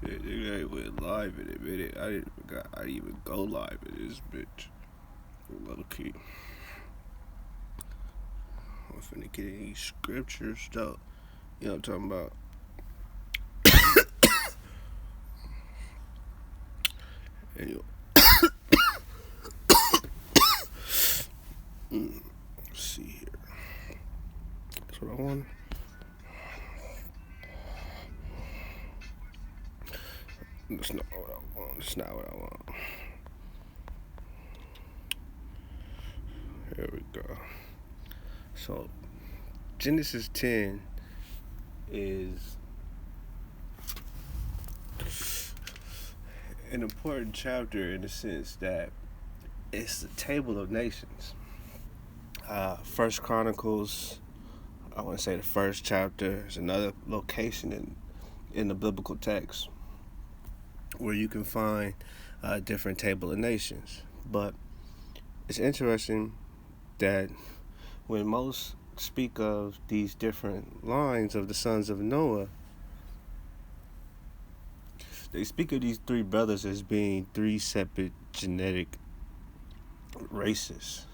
Shit, nigga ain't went live in a minute. I didn't even go live in this bitch. Low key. I'm finna get in these scriptures though. You know what I'm talking about? Anyway, let's see here. That's what I want. That's not what I want. That's not what I want. Here we go. So, Genesis 10 is an important chapter in the sense that it's the table of nations. First Chronicles, I want to say the first chapter is another location in the biblical text where you can find a different table of nations. But it's interesting that when most speak of these different lines of the sons of Noah, they speak of these three brothers as being three separate genetic races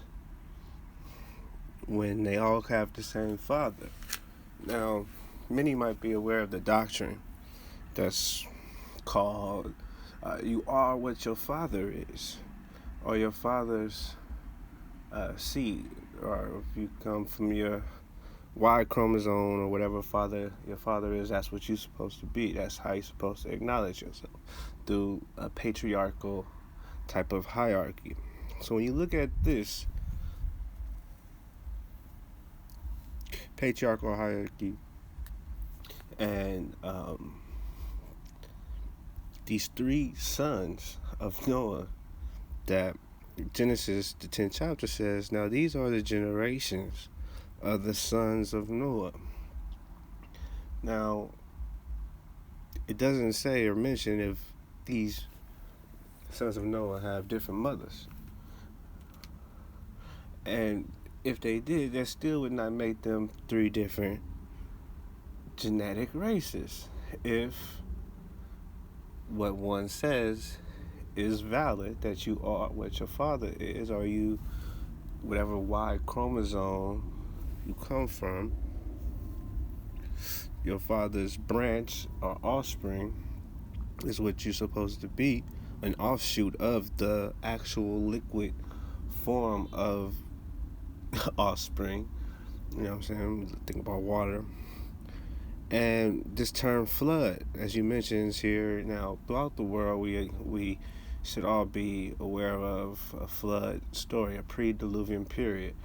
when they all have the same father. Now, many might be aware of the doctrine that's called you are what your father is, or your father's seed, or if you come from your Y chromosome or whatever your father is, that's what you're supposed to be. That's how you're supposed to acknowledge yourself through a patriarchal type of hierarchy. So when you look at this patriarchal hierarchy and these three sons of Noah that Genesis, the 10th chapter says, now these are the generations of the sons of Noah. Now, it doesn't say or mention if these sons of Noah have different mothers. And if they did, that still would not make them three different genetic races. If what one says is valid, that you are what your father is, or you, whatever Y chromosome you come from, your father's branch or offspring is what you're supposed to be, an offshoot of the actual liquid form of offspring. You know what I'm saying? Think about water. And this term flood, as you mentioned here, now throughout the world, we should all be aware of a flood story, a pre-diluvian period.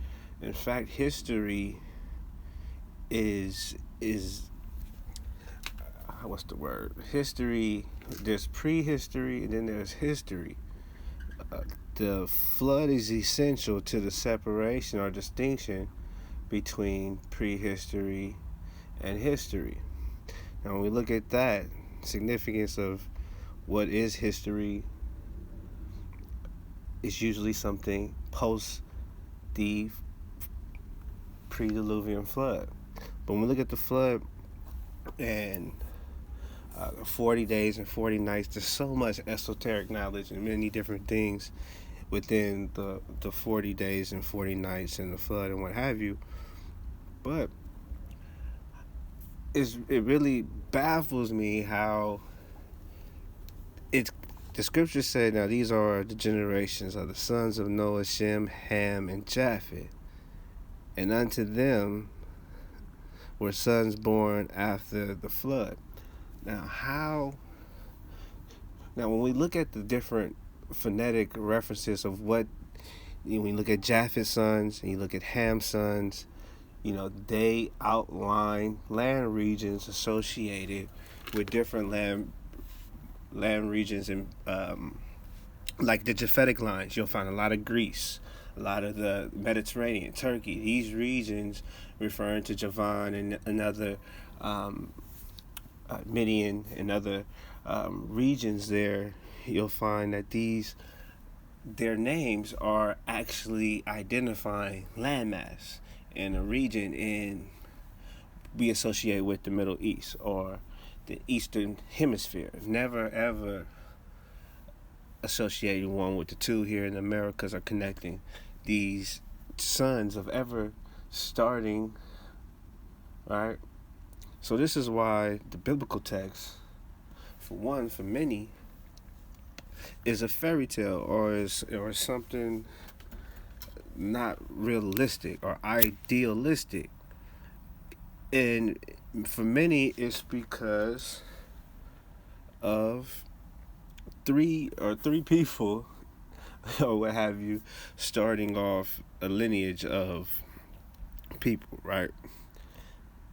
In fact, history is what's the word? History. There's prehistory, and then there's history. The flood is essential to the separation or distinction between prehistory and history. Now, when we look at that significance of what is history, it's usually something post the pre-diluvian flood. But when we look at the flood and 40 days and 40 nights, there's so much esoteric knowledge and many different things within the 40 days and 40 nights and the flood and what have you. But it really baffles me how the scriptures say, now these are the generations of the sons of Noah, Shem, Ham, and Japheth. And unto them were sons born after the flood. Now when we look at the different phonetic references of what, when you look at Japheth's sons and you look at Ham's sons, they outline land regions associated with different land regions, and like the Japhetic lines, you'll find a lot of Greece, a lot of the Mediterranean, Turkey. These regions referring to Javan and another Midian and other regions there, you'll find that their names are actually identifying landmass in a region in be associated with the Middle East or the Eastern Hemisphere. Never ever associating one with the two here in the Americas or connecting these sons of ever starting, right? So this is why the biblical text, for many, is a fairy tale or something not realistic or idealistic. And for many, it's because of three people or what have you starting off a lineage of people, right?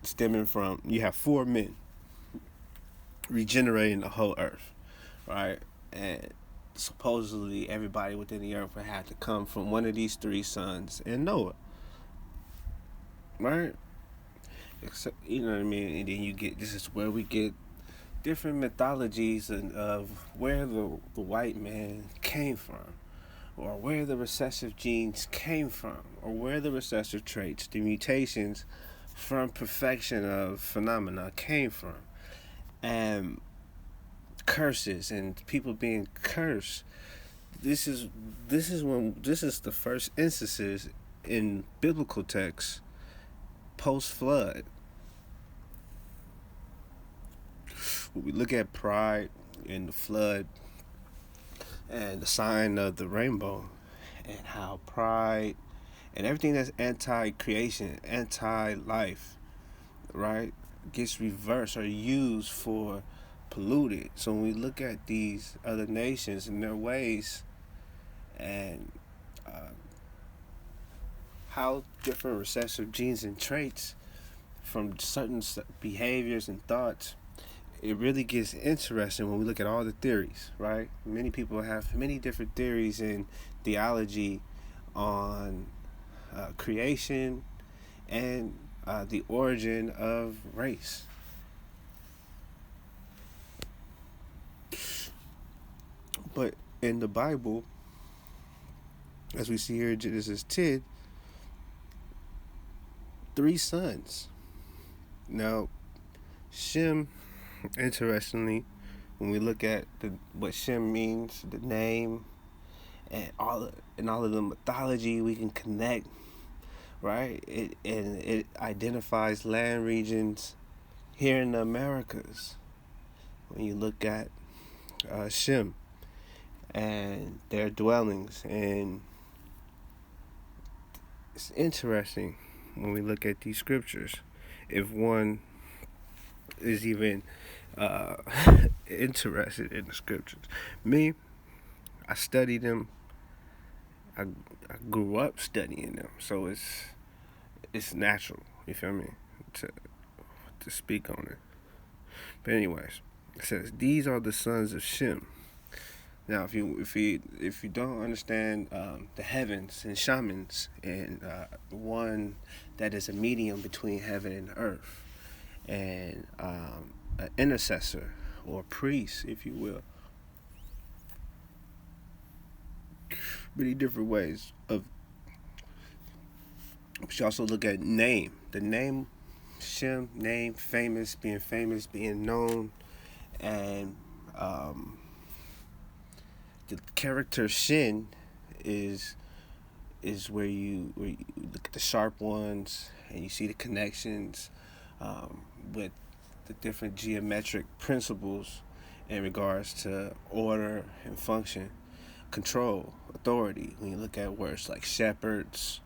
Stemming from, you have 4 men regenerating the whole earth, right? And supposedly everybody within the earth would have to come from one of these 3 sons and Noah, right? Except, you know what I mean? And then you get, this is where we get different mythologies of where the white man came from, or where the recessive genes came from, or where the recessive traits, the mutations from perfection of phenomena came from, and curses and people being cursed. This is the first instances in biblical texts post flood. We look at pride in the flood and the sign of the rainbow, and how pride and everything that's anti-creation, anti-life, right, gets reversed or used for polluted. So when we look at these other nations and their ways, and how different recessive genes and traits from certain behaviors and thoughts, it really gets interesting when we look at all the theories, right? Many people have many different theories in theology on creation and the origin of race. But in the Bible, as we see here in Genesis 10, 3 sons. Now, Shem, interestingly, when we look at what Shem means, the name, and all of the mythology we can connect, right? It identifies land regions here in the Americas. When you look at Shem and their dwellings, and it's interesting when we look at these scriptures, if one is even interested in the scriptures. Me, I studied them. I grew up studying them, so it's natural. You feel me? To speak on it. But anyways, it says these are the sons of Shem. Now, if you don't understand the heavens and shamans, and the one that is a medium between heaven and earth, and an intercessor or priest, if you will, many different ways of. But you also look at name. The name Shem, name, famous, being known, and the character Shin is where you look at the sharp ones and you see the connections with the different geometric principles in regards to order and function, control, authority. When you look at words like shepherds,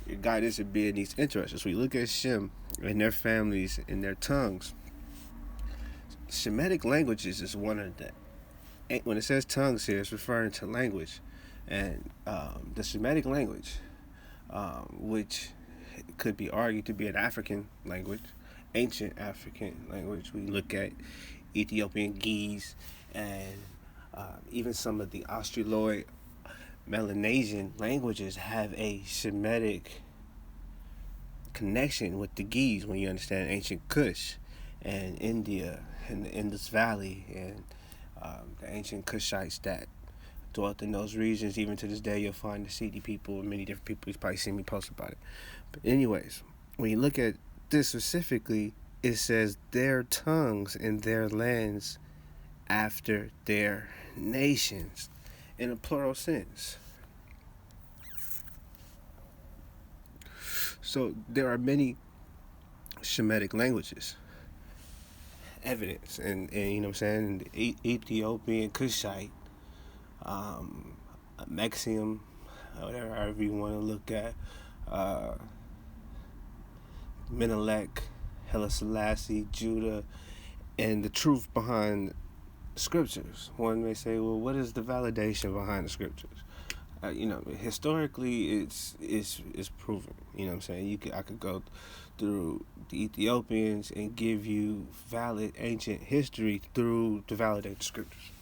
your guidance and being these interests. So we look at Shem and their families and their tongues. Shemitic languages is one of the. When it says tongues here, it's referring to language, and the Shemitic language, which could be argued to be an African language, ancient African language. We look at Ethiopian Ge'ez and even some of the Australoid Melanesian languages have a Shemitic connection with the Ge'ez when you understand ancient Kush and India and the Indus Valley and the ancient Kushites that dwelt in those regions. Even to this day, you'll find the Seedi people and many different people. You've probably seen me post about it. But anyways, when you look at this specifically, it says their tongues and their lands after their nations in a plural sense. So there are many Shemitic languages evidence, and you know what I'm saying, Ethiopian, Cushite, um, Mexium, whatever, however you want to look at, uh, Menelik, Haile Selassie, Judah, and the truth behind the scriptures. One may say, well, what is the validation behind the scriptures? Historically, it's proven. You know what I'm saying? I could go through the Ethiopians and give you valid ancient history through to validate the scriptures.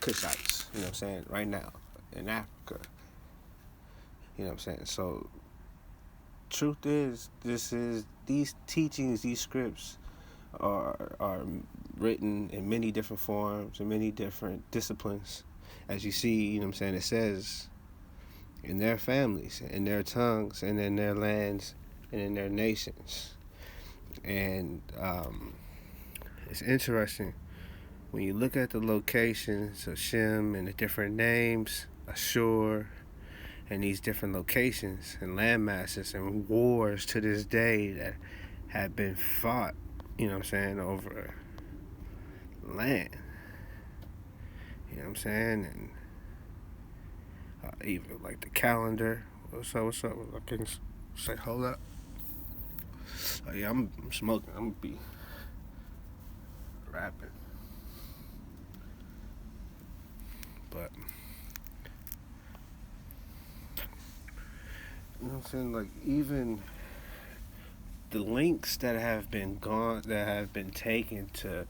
Cushites, you know what I'm saying? Right now in Africa, you know what I'm saying? So, truth is, these teachings, these scripts are written in many different forms, in many different disciplines. As you see, you know what I'm saying? It says in their families, in their tongues, and in their lands, and in their nations. And it's interesting when you look at the locations of Shem and the different names, Ashur, and these different locations and land masses and wars to this day that have been fought, you know what I'm saying, over land. You know what I'm saying? And even like the calendar. What's up? I can say, hold up. Oh yeah, I'm smoking. I'm gonna be rapping. But you know what I'm saying? Like, even the links that have been taken to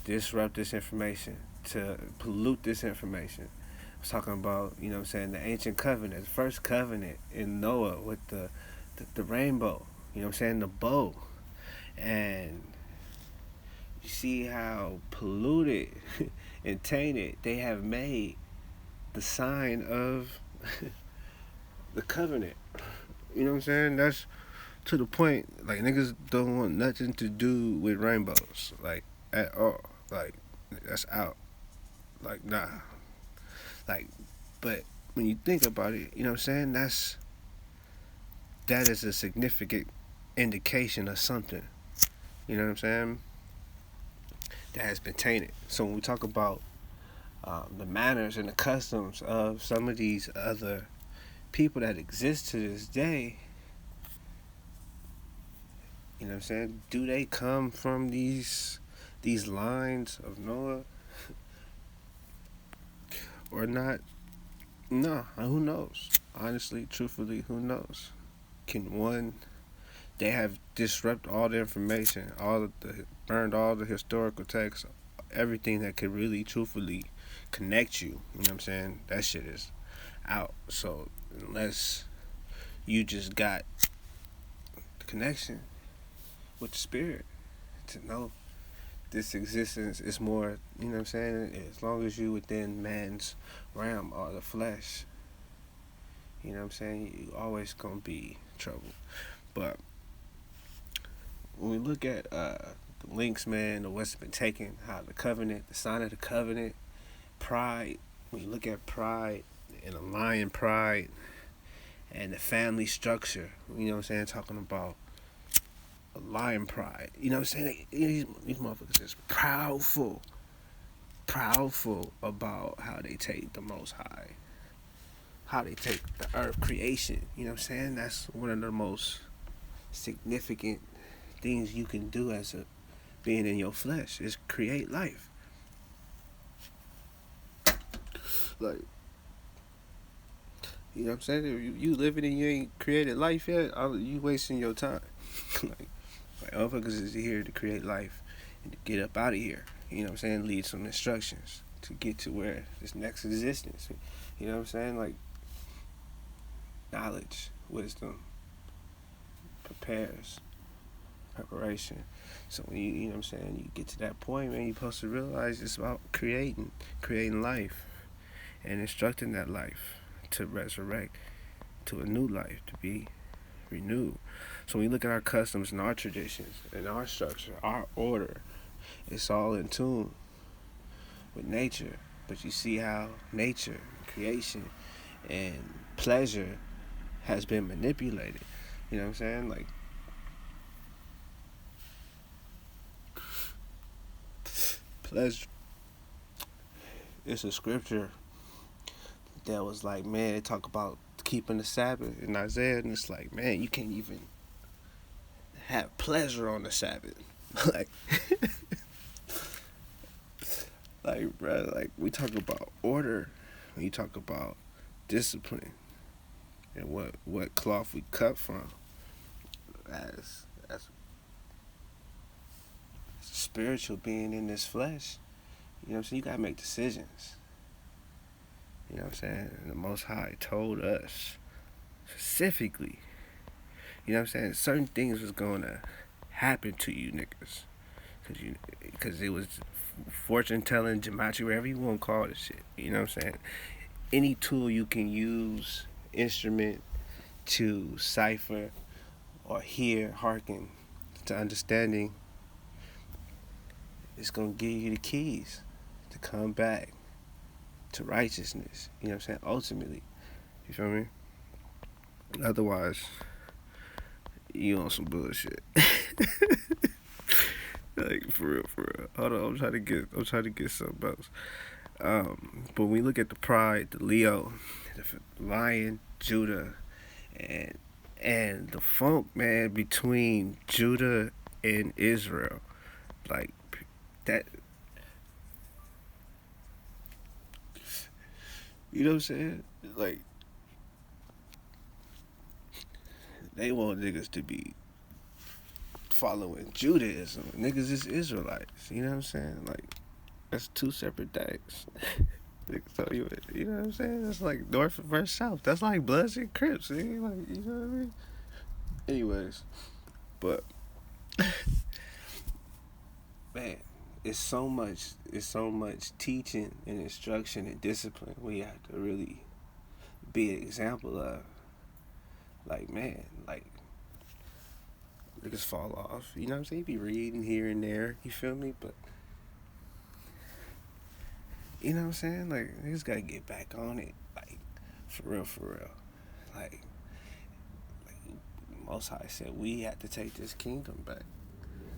disrupt this information, to pollute this information. I was talking about, you know what I'm saying, the ancient covenant, the first covenant in Noah with the rainbow, you know what I'm saying, the bow. And you see how polluted and tainted they have made the sign of the covenant. You know what I'm saying? That's to the point, like, niggas don't want nothing to do with rainbows, like, at all. Like, that's out. Like, nah. Like, but when you think about it, you know what I'm saying? That is a significant indication of something. You know what I'm saying? That has been tainted. So when we talk about the manners and the customs of some of these other people that exist to this day, you know what I'm saying? Do they come from these lines of Noah or not? No, who knows? Honestly, truthfully, who knows? They have disrupted all the information, burned all the historical texts, everything that could really, truthfully connect you. You know what I'm saying? That shit is out. So unless you just got the connection with the spirit to know this existence is more, you know what I'm saying? As long as you within man's realm or the flesh, you know what I'm saying? You always gonna be in trouble. But when we look at the links, man, of what's been taken, how the covenant, the sign of the covenant, pride, when you look at pride and a lion pride and the family structure, you know what I'm saying? Talking about a lion pride, you know what I'm saying? These motherfuckers is proudful about how they take the Most High, how they take the earth creation, you know what I'm saying? That's one of the most significant things you can do as a being in your flesh, is create life. Like, you know what I'm saying? If you living and you ain't created life yet, you wasting your time. like motherfuckers is here to create life and to get up out of here. You know what I'm saying? Lead some instructions to get to where this next existence. You know what I'm saying? Like, knowledge, wisdom, preparation. So when you know what I'm saying, you get to that point, man, you're supposed to realize it's about creating life. and instructing that life to resurrect to a new life, to be renewed. So when we look at our customs and our traditions and our structure, our order, it's all in tune with nature. But you see how nature, creation, and pleasure has been manipulated. You know what I'm saying? Like, pleasure. It's a scripture that was like, man, they talk about keeping the Sabbath in Isaiah, and it's like, man, you can't even have pleasure on the Sabbath. like, like, bro, like we talk about order, when you talk about discipline, and what cloth we cut from, as spiritual being in this flesh. You know what I'm saying? You gotta make decisions. You know what I'm saying? And the Most High told us specifically, you know what I'm saying, certain things was gonna happen to you niggas. Cause it was fortune telling, gematria, whatever you want to call this shit. You know what I'm saying? Any tool you can use, instrument to cipher or hear, hearken to understanding, it's gonna give you the keys to come back to righteousness. You know what I'm saying? Ultimately. You feel me? Otherwise, you on some bullshit. Like for real, for real. Hold on, I'm trying to get something else. But when we look at the pride, the Leo, the Lion, Judah, and the funk, man, between Judah and Israel, like that. You know what I'm saying? Like, they want niggas to be following Judaism. Niggas is Israelites. You know what I'm saying? Like, that's two separate things. Niggas tell you, you know what I'm saying? That's like North versus South. That's like Bloods and Crips. Like, you know what I mean? Anyways, but man, it's so much teaching and instruction and discipline we have to really be an example of. Like, man, like, niggas fall off. You know what I'm saying? You be reading here and there. You feel me? But, you know what I'm saying? Like, niggas gotta get back on it. Like, for real, for real. Like Most High said, we had to take this kingdom back.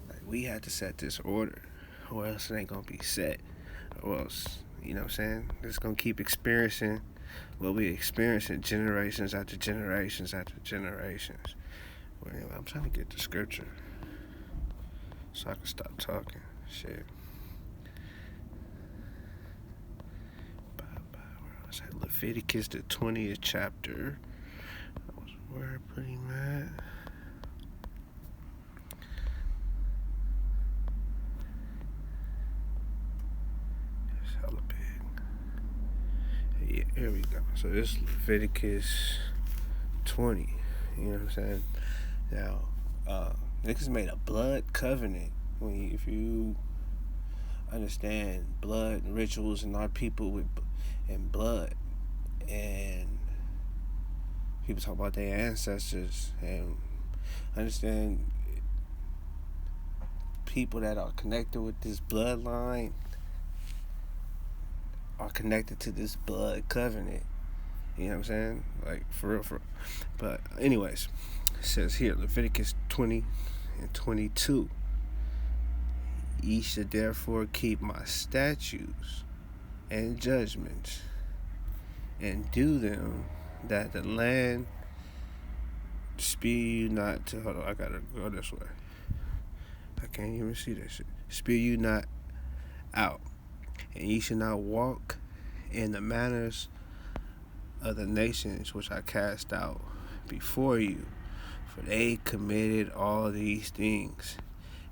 Like, we had to set this order, or else it ain't gonna be set. Or else, you know what I'm saying? It's gonna keep experiencing what we experiencing generations after generations after generations. Well, anyway, I'm trying to get the scripture so I can stop talking. Shit. Where was that? Leviticus, the 20th chapter. I was where pretty mad. It's hella big. Yeah, here we go. So this is Leviticus 20. You know what I'm saying? Now, niggas made a blood covenant. If you understand blood and rituals and our people and blood, and people talk about their ancestors, and understand people that are connected with this bloodline are connected to this blood covenant. You know what I'm saying? Like, for real, for real. But anyways, it says here, Leviticus 20 and 22. Ye should therefore keep my statutes and judgments, and do them, that the land spew you not to. Hold on, I gotta go this way. I can't even see that shit. Spew you not out, and ye should not walk in the manners of the nations which I cast out before you, for they committed all these things,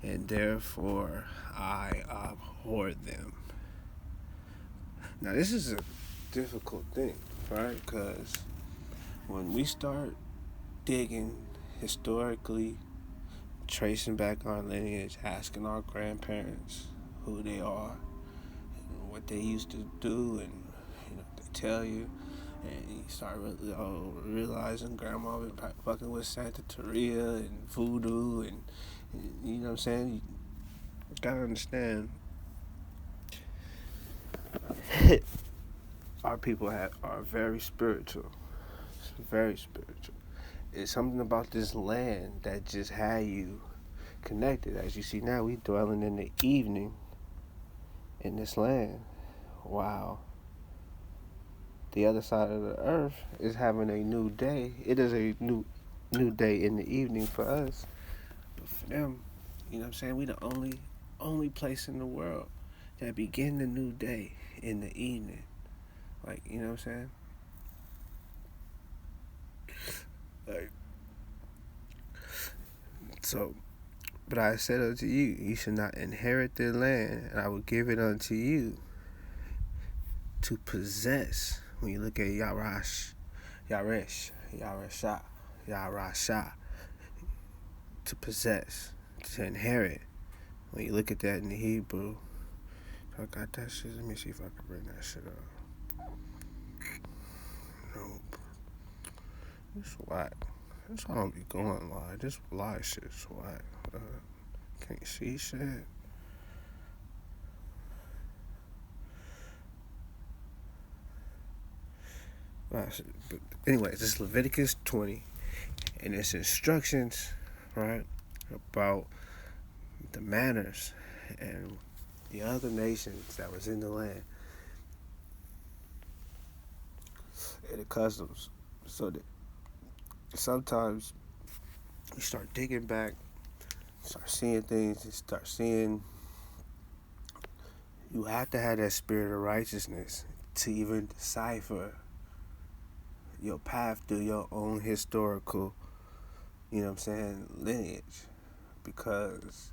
and therefore I abhorred them. Now, this is a difficult thing, right? Because when we start digging historically, tracing back our lineage, asking our grandparents who they are and what they used to do, and, you know, tell you. And you start realizing grandma been fucking with Santa Teria and voodoo and you know what I'm saying? You gotta understand our people are very spiritual. Very spiritual. It's something about this land that just had you connected. As you see now, we dwelling in the evening in this land. Wow. The other side of the earth is having a new day. It is a new day in the evening for us. But for them, you know what I'm saying? We the only place in the world that begin the new day in the evening. Like, you know what I'm saying? Like, so, but I said unto you, you should not inherit the land, and I will give it unto you to possess. When you look at Yarasha, to possess, to inherit. When you look at that in the Hebrew, I got that shit. Let me see if I can bring that shit up. Nope. It's whack. That's how I don't be going live. This live shit is whack. Can't see shit. But anyways, this is Leviticus 20, and it's instructions, right, about the manners and the other nations that was in the land and the customs. So that sometimes you start digging back, start seeing things, and start seeing. You have to have that spirit of righteousness to even decipher your path through your own historical, you know what I'm saying, lineage. Because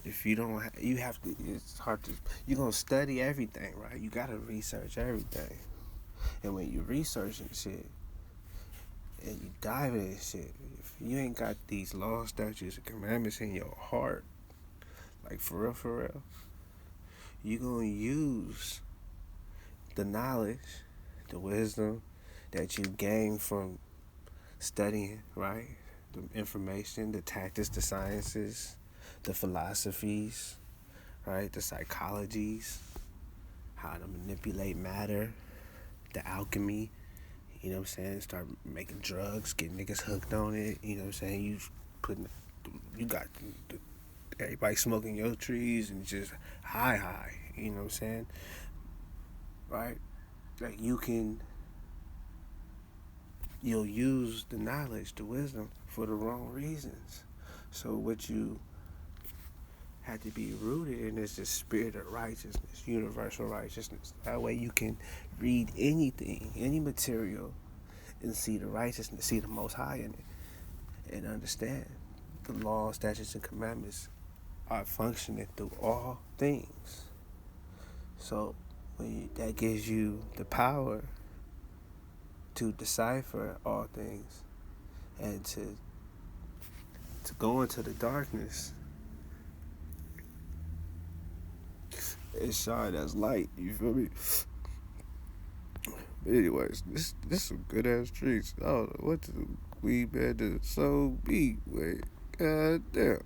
if you don't, you have to, it's hard to, you're going to study everything, right? You got to research everything. And when you researching shit, and you dive in this shit, if you ain't got these laws, statutes, and commandments in your heart, like for real, you going to use the knowledge, the wisdom that you gain from studying, right? The information, the tactics, the sciences, the philosophies, right? The psychologies, how to manipulate matter, the alchemy, you know what I'm saying? Start making drugs, get niggas hooked on it, you know what I'm saying? You got everybody smoking your trees and just high, you know what I'm saying? Right? Like you'll use the knowledge, the wisdom for the wrong reasons. So what you have to be rooted in is the spirit of righteousness, universal righteousness. That way you can read anything, any material, and see the righteousness, see the Most High in it, and understand the laws, statutes, and commandments are functioning through all things. So that gives you the power to decipher all things and to go into the darkness and shine as light. You feel me? But anyways, this some good ass trees. I don't know what the weed man to so be. Wait, god damn.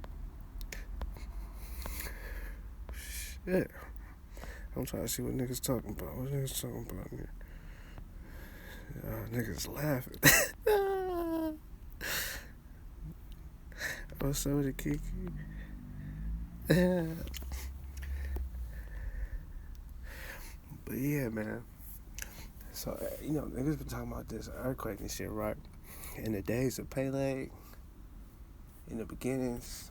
Shit. I'm trying to see what niggas talking about. What niggas talking about here? Niggas laughing. What's up with the Kiki? But yeah, man. So, you know, niggas been talking about this earthquake and shit, right? In the days of Peleg, in the beginnings,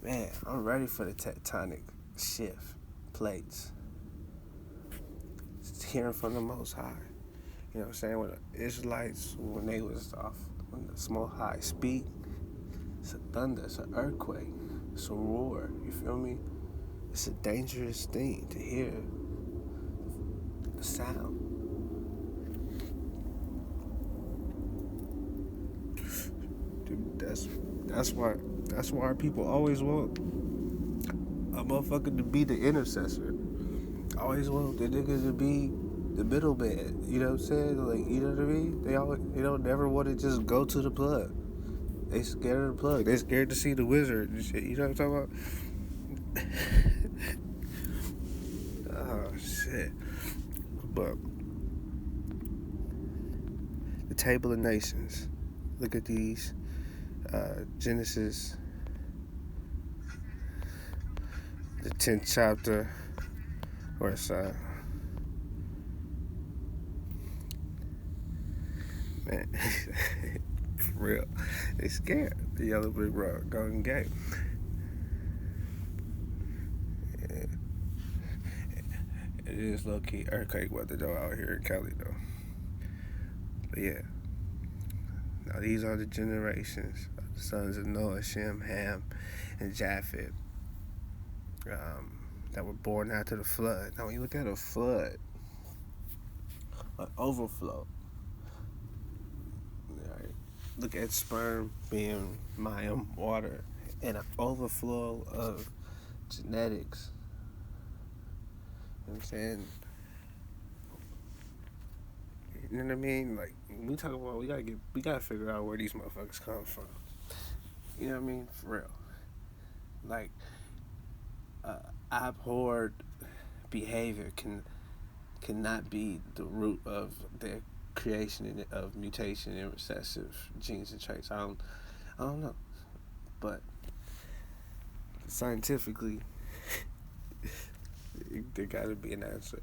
man, I'm ready for the tectonic shift plates. It's hearing from the Most High. You know what I'm saying? When the Israelites, when they was off, when the Most High speak, it's a thunder, it's an earthquake, it's a roar, you feel me? It's a dangerous thing to hear the sound. Dude, that's why people always want a motherfucker to be the intercessor. always want the nigga to be the middleman. You know what I'm saying? Like, you know what I mean? They don't never want to just go to the plug. They scared of the plug. They scared to see the wizard and shit. You know what I'm talking about? Oh shit. But the Table of Nations. Look at these. Genesis, the 10th chapter, or it's man, for real. They scared. The yellow brick road, Golden Gate. Yeah. It is low key earthquake weather though out here in Cali though. But yeah. Now these are the generations of the sons of Noah, Shem, Ham, and Japheth, that were born after the flood. Now when you look at a flood, an overflow, right? Look at sperm being mayim, water, and an overflow of genetics. You know what I'm saying? You know what I mean? Like we talk about, we gotta figure out where these motherfuckers come from. You know what I mean? For real. Like abhorred behavior cannot be the root of their creation of mutation and recessive genes and traits. I don't know, but scientifically, there gotta be an answer.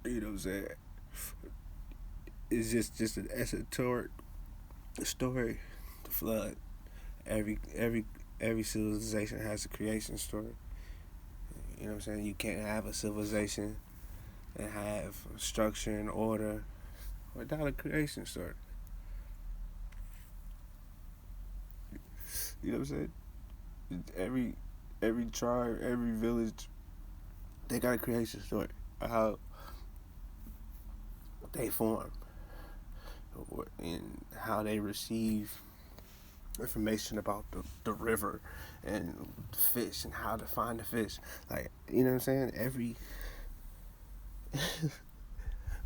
You know what I'm saying? It's just an esoteric story. The flood. Every civilization has a creation story. You know what I'm saying? You can't have a civilization and have structure and order without a creation story. You know what I'm saying? Every tribe, every village, they got a creation story. How they form and how they receive information about the river and fish and how to find the fish. Like, you know what I'm saying? Every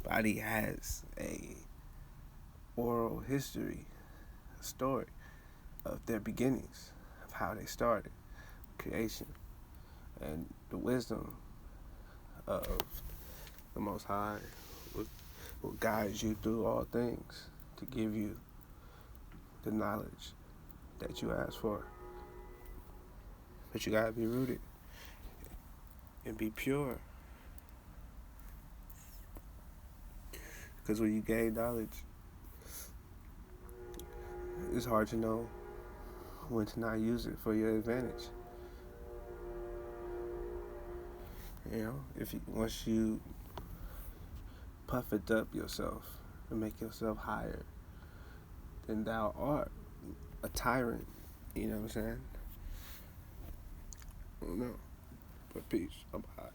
body has a oral history, a story of their beginnings, of how they started, creation, and the wisdom of the Most High will guide you through all things to give you the knowledge that you ask for. But you gotta be rooted and be pure. Because when you gain knowledge, it's hard to know when to not use it for your advantage. You know, once you puff it up yourself and make yourself higher, then thou art a tyrant. You know what I'm saying? I don't know. But peace. I'm hot.